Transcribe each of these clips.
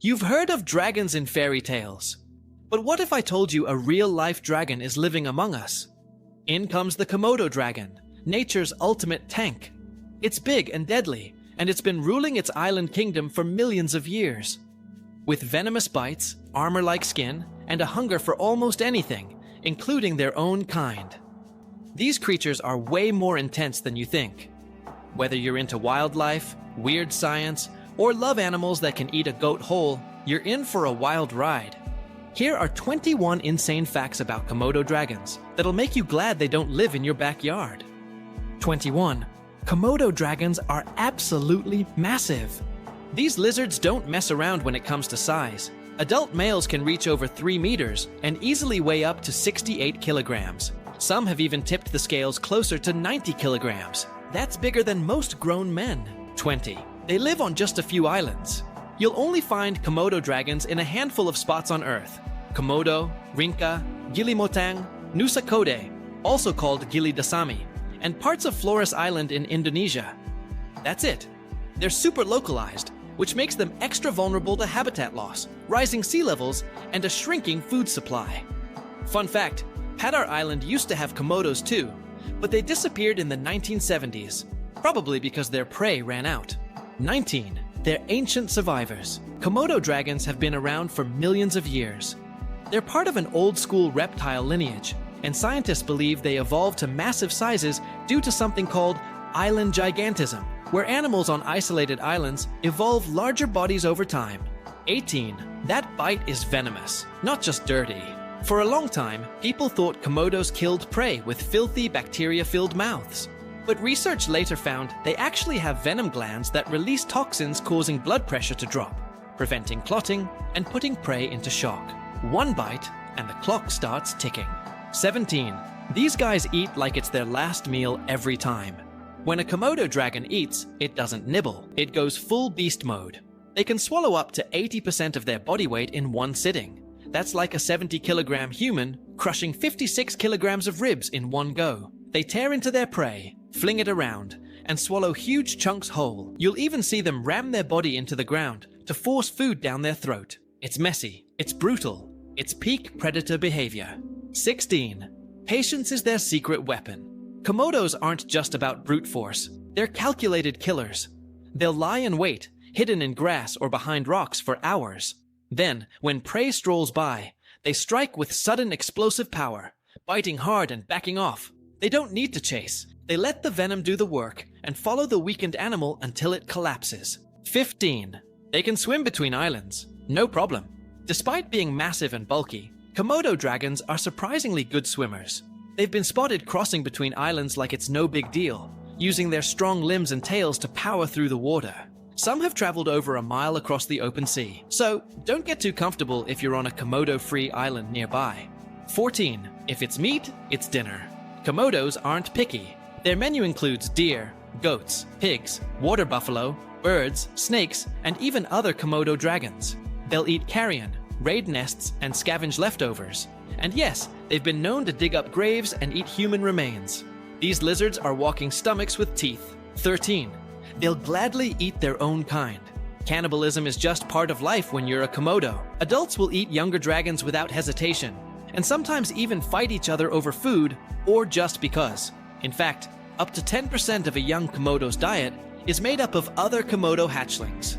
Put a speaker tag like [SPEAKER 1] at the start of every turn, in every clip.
[SPEAKER 1] You've heard of dragons in fairy tales. But what if I told you a real-life dragon is living among us? In comes the Komodo dragon, nature's ultimate tank. It's big and deadly, and it's been ruling its island kingdom for millions of years. With venomous bites, armor-like skin, and a hunger for almost anything, including their own kind. These creatures are way more intense than you think. Whether you're into wildlife, weird science, or love animals that can eat a goat whole, you're in for a wild ride. Here are 21 insane facts about Komodo dragons that'll make you glad they don't live in your backyard. 21. Komodo dragons are absolutely massive. These lizards don't mess around when it comes to size. Adult males can reach over 3 meters and easily weigh up to 68 kilograms. Some have even tipped the scales closer to 90 kilograms. That's bigger than most grown men. 20. They live on just a few islands. You'll only find Komodo dragons in a handful of spots on Earth. Komodo, Rinca, Gilimotang, Nusa Kode, also called Gili Dasami, and parts of Flores Island in Indonesia. That's it. They're super localized, which makes them extra vulnerable to habitat loss, rising sea levels, and a shrinking food supply. Fun fact, Padar Island used to have Komodos too, but they disappeared in the 1970s, probably because their prey ran out. 19. They're ancient survivors. Komodo dragons have been around for millions of years. They're part of an old-school reptile lineage, and scientists believe they evolved to massive sizes due to something called island gigantism, where animals on isolated islands evolve larger bodies over time. 18. That bite is venomous, not just dirty. For a long time, people thought Komodos killed prey with filthy, bacteria-filled mouths. But research later found they actually have venom glands that release toxins causing blood pressure to drop, preventing clotting and putting prey into shock. One bite, and the clock starts ticking. 17. These guys eat like it's their last meal every time. When a Komodo dragon eats, it doesn't nibble. It goes full beast mode. They can swallow up to 80% of their body weight in one sitting. That's like a 70-kilogram human crushing 56 kilograms of ribs in one go. They tear into their prey, fling it around, and swallow huge chunks whole. You'll even see them ram their body into the ground to force food down their throat. It's messy, it's brutal, it's peak predator behavior. 16. Patience is their secret weapon. Komodos aren't just about brute force, they're calculated killers. They'll lie in wait, hidden in grass or behind rocks for hours. Then, when prey strolls by, they strike with sudden explosive power, biting hard and backing off. They don't need to chase. They let the venom do the work and follow the weakened animal until it collapses. 15. They can swim between islands. No problem. Despite being massive and bulky, Komodo dragons are surprisingly good swimmers. They've been spotted crossing between islands like it's no big deal, using their strong limbs and tails to power through the water. Some have traveled over a mile across the open sea, so don't get too comfortable if you're on a Komodo-free island nearby. 14. If it's meat, it's dinner. Komodos aren't picky. Their menu includes deer, goats, pigs, water buffalo, birds, snakes, and even other Komodo dragons. They'll eat carrion, raid nests, and scavenge leftovers. And yes, they've been known to dig up graves and eat human remains. These lizards are walking stomachs with teeth. 13. They'll gladly eat their own kind. Cannibalism is just part of life when you're a Komodo. Adults will eat younger dragons without hesitation, and sometimes even fight each other over food or just because. In fact, up to 10% of a young Komodo's diet is made up of other Komodo hatchlings.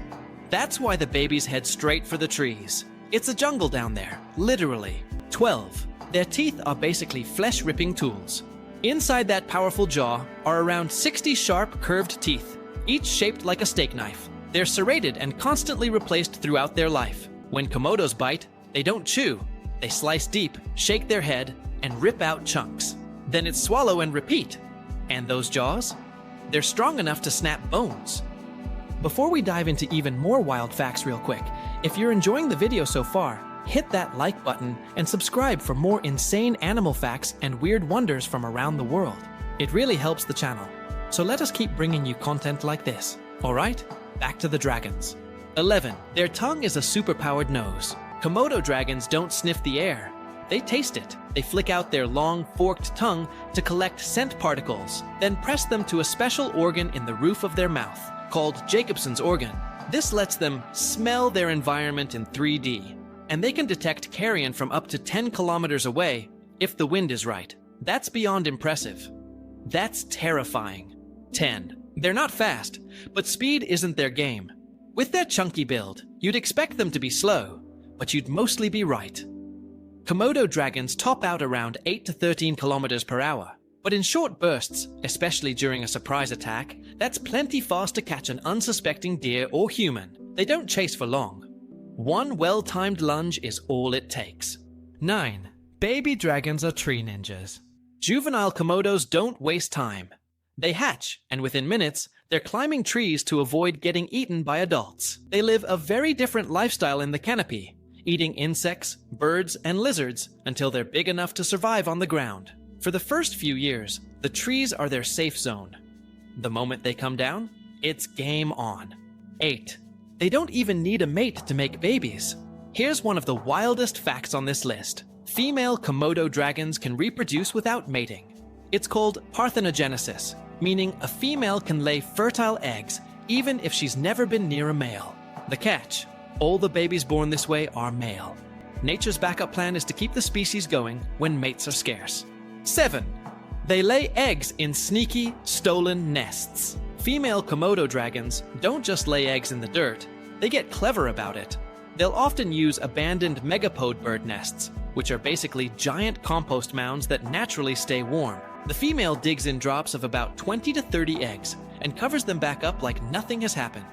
[SPEAKER 1] That's why the babies head straight for the trees. It's a jungle down there, literally. 12. Their teeth are basically flesh-ripping tools. Inside that powerful jaw are around 60 sharp, curved teeth, each shaped like a steak knife. They're serrated and constantly replaced throughout their life. When Komodos bite, they don't chew. They slice deep, shake their head, and rip out chunks. Then it's swallow and repeat. And those jaws? They're strong enough to snap bones. Before we dive into even more wild facts real quick, if you're enjoying the video so far, hit that like button and subscribe for more insane animal facts and weird wonders from around the world. It really helps the channel. So let us keep bringing you content like this. Alright, back to the dragons. 11. Their tongue is a superpowered nose. Komodo dragons don't sniff the air. They taste it. They flick out their long, forked tongue to collect scent particles, then press them to a special organ in the roof of their mouth, called Jacobson's organ. This lets them smell their environment in 3D, and they can detect carrion from up to 10 kilometers away if the wind is right. That's beyond impressive. That's terrifying. 10. They're not fast, but speed isn't their game. With their chunky build, you'd expect them to be slow, but you'd mostly be right. Komodo dragons top out around 8 to 13 kilometers per hour, but in short bursts, especially during a surprise attack, that's plenty fast to catch an unsuspecting deer or human. They don't chase for long. One well-timed lunge is all it takes. 9. Baby dragons are tree ninjas. Juvenile Komodos don't waste time. They hatch, and within minutes, they're climbing trees to avoid getting eaten by adults. They live a very different lifestyle in the canopy, eating insects, birds, and lizards until they're big enough to survive on the ground. For the first few years, the trees are their safe zone. The moment they come down, it's game on. 8. They don't even need a mate to make babies. Here's one of the wildest facts on this list. Female Komodo dragons can reproduce without mating. It's called parthenogenesis, meaning a female can lay fertile eggs even if she's never been near a male. The catch: all the babies born this way are male. Nature's backup plan is to keep the species going when mates are scarce. 7. They lay eggs in sneaky, stolen nests. Female Komodo dragons don't just lay eggs in the dirt, they get clever about it. They'll often use abandoned megapode bird nests, which are basically giant compost mounds that naturally stay warm. The female digs in drops of about 20 to 30 eggs and covers them back up like nothing has happened.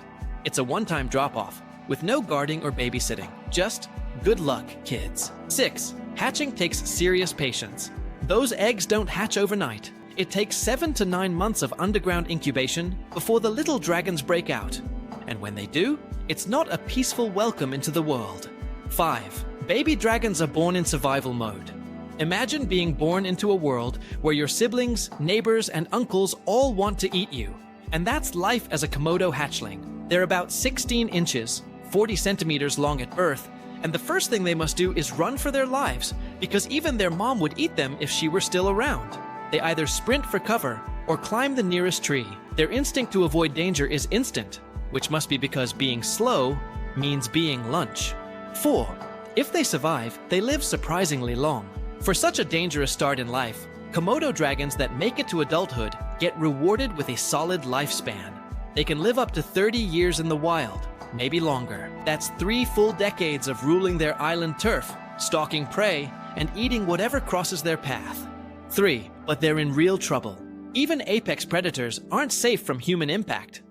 [SPEAKER 1] It's a one-time drop-off, with no guarding or babysitting. Just good luck, kids. 6. Hatching takes serious patience. Those eggs don't hatch overnight. It takes 7 to 9 months of underground incubation before the little dragons break out. And when they do, it's not a peaceful welcome into the world. 5. Baby dragons are born in survival mode. Imagine being born into a world where your siblings, neighbors, and uncles all want to eat you. And that's life as a Komodo hatchling. They're about 16 inches, 40 centimeters long at birth, and the first thing they must do is run for their lives, because even their mom would eat them if she were still around. They either sprint for cover or climb the nearest tree. Their instinct to avoid danger is instant, which must be because being slow means being lunch. 4. If they survive, they live surprisingly long. For such a dangerous start in life, Komodo dragons that make it to adulthood get rewarded with a solid lifespan. They can live up to 30 years in the wild, maybe longer. That's 3 full decades of ruling their island turf, stalking prey, and eating whatever crosses their path. 3. But they're in real trouble. Even apex predators aren't safe from human impact.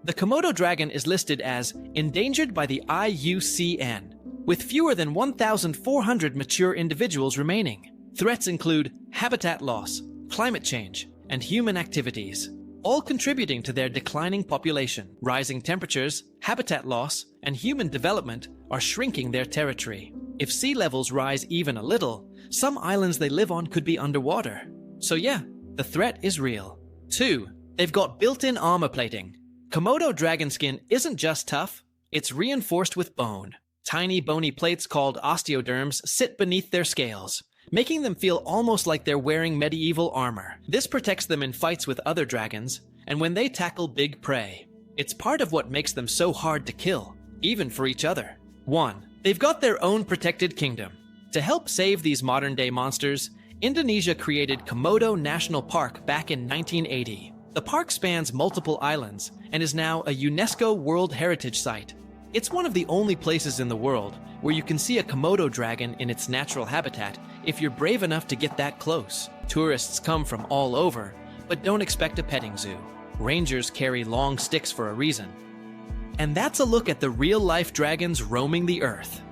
[SPEAKER 1] The Komodo dragon is listed as endangered by the IUCN, with fewer than 1,400 mature individuals remaining. Threats include habitat loss, climate change, and human activities, all contributing to their declining population. Rising temperatures, habitat loss, and human development are shrinking their territory. If sea levels rise even a little, some islands they live on could be underwater. So yeah, the threat is real. 2. They've got built-in armor plating. Komodo dragon skin isn't just tough, it's reinforced with bone. Tiny bony plates called osteoderms sit beneath their scales, making them feel almost like they're wearing medieval armor. This protects them in fights with other dragons, and when they tackle big prey. It's part of what makes them so hard to kill, even for each other. 1. They've got their own protected kingdom. To help save these modern-day monsters, Indonesia created Komodo National Park back in 1980. The park spans multiple islands and is now a UNESCO World Heritage Site. It's one of the only places in the world where you can see a Komodo dragon in its natural habitat if you're brave enough to get that close. Tourists come from all over, but don't expect a petting zoo. Rangers carry long sticks for a reason. And that's a look at the real-life dragons roaming the earth.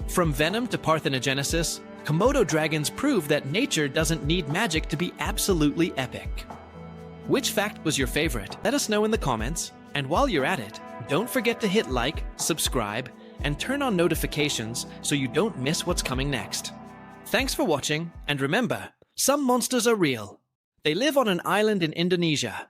[SPEAKER 1] From venom to parthenogenesis, Komodo dragons prove that nature doesn't need magic to be absolutely epic. Which fact was your favorite? Let us know in the comments. And while you're at it, don't forget to hit like, subscribe, and turn on notifications so you don't miss what's coming next. Thanks for watching, and remember, some monsters are real. They live on an island in Indonesia,